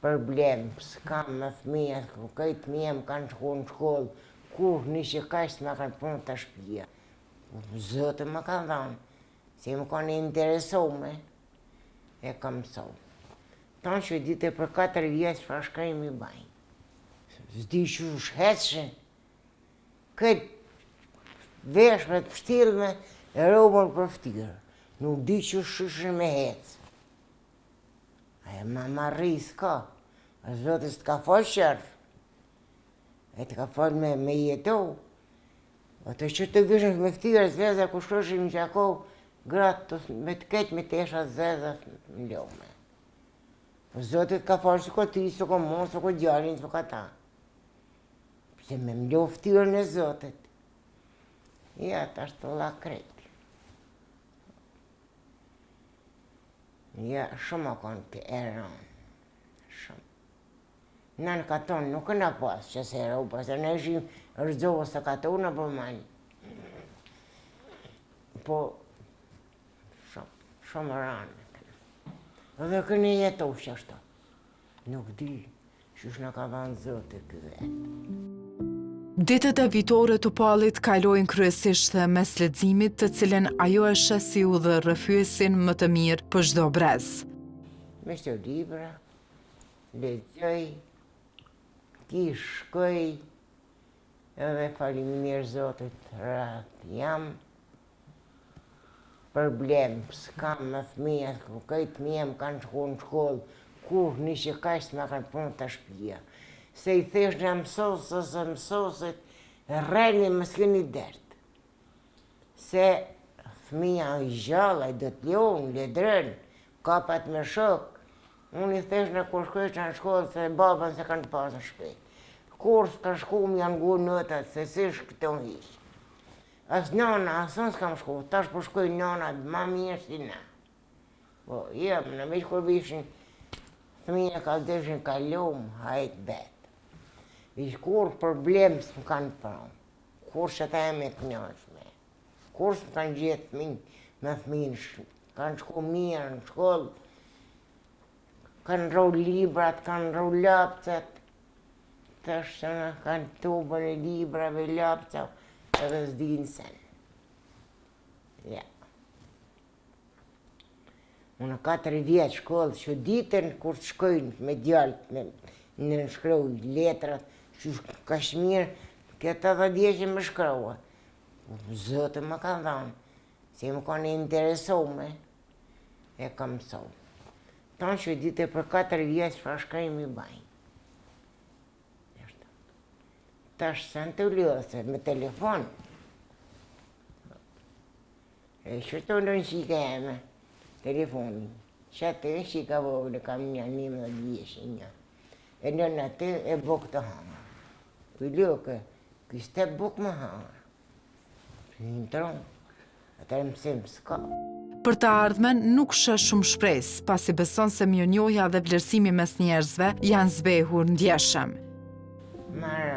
problem, s'kam me fëmija, këtë fëmija më kanë shku në shkollë, kur një që kashtë më kanë punë të shpija. Zotë më kanë dhanë, si më kanë interesume, e kam mësau. Tanë që dite për 4 vjetë që shkajmë i bajnë. Zdi që shhetshe, këtë veshme të pështirme e robën për ftyrë. Nuk di që shëshën me hecë. Aja ma marri s'ka, a zotës t'ka falë qërë, e t'ka falë me jetu. Ato që të vishën me ftyrë, zveza ku shëshën që ako, gratë me të ketë me tesha zveza në ljome. Zotit ka falë s'ko ti, s'ko mund, s'ko djallin, s'ko ta. Se me mlo ftyrën e zotit. Ja, ta është të la kreti. Ja, shumë o konë të eronë. Shumë. Në katon nuk në pasë që se eronë, pasë në ishim rëzohë së katonë në përmani. Po, shumë ranë. Dhe kënë jetu që ashtu. Nuk di që është në ka vanë zote këtë. Ditët e vitore të Pallit kalojnë kryesisht mes leximit, të cilën ajo e sheh si udhërrëfyesin më të mirë për çdo brez. Me shto libra, lexoj, ki shkoj, edhe faleminderit Zotit, rat jam. Problem, s'kam me fëmija, këtë fëmija më kanë shku në shkollë, kur një që kashtë më kanë punë të shpija. Se i thesh në mësosit, rreni më s'keni dertë. Se fëmija i gjallë, i do t'ljonë, ledrën, kapat me shok. Unë i thesh në kur shkojsh në shkollë, se babën se kanë pasë në shpejt. Kur s'ka shku më janë gu nëtat, se si shkëto hishë. As nana, asun s'kam shku, tash po shkoj nana, ma mirë si na. Po, jem, në veç kur vishin, fëmija ka deshin kalumë, hajt betë. Vish kur problem s'më kanë pranë, kur që ta e me kënjashme, kur s'më kanë gjithë me fëminë, kanë shku mirë në shkollë, kanë rru librat, kanë rru lapcat, tash që në kanë tubën e librave, lapcat, edhe s'dinë sen. Ja. Unë 4 vjetë shkollë, që ditën kur të shkojnë me djallët, në shkruj letrat, që Kashmir, këtë 10 vjetë më shkrua. Zotë më kanë dhanë, se më kanë interesume, e kam mësau. Tanë që dite për 4 vjetë që shkajmë i bajnë. Tash se në të lëse, me telefon. E që të në shika jeme, telefonin. Që atë në shika vogë, kam një 11 vjetë një. E në atë e bukë të hamë. Për lëke, kështë e bukë më hamë. Për një tronë, atër mësim s'ka. Për të ardhmen nuk shë shumë shpresë, pasi beson se mirënjohja dhe vlerësimi mes njerëzve janë zbehur ndjeshëm. Mara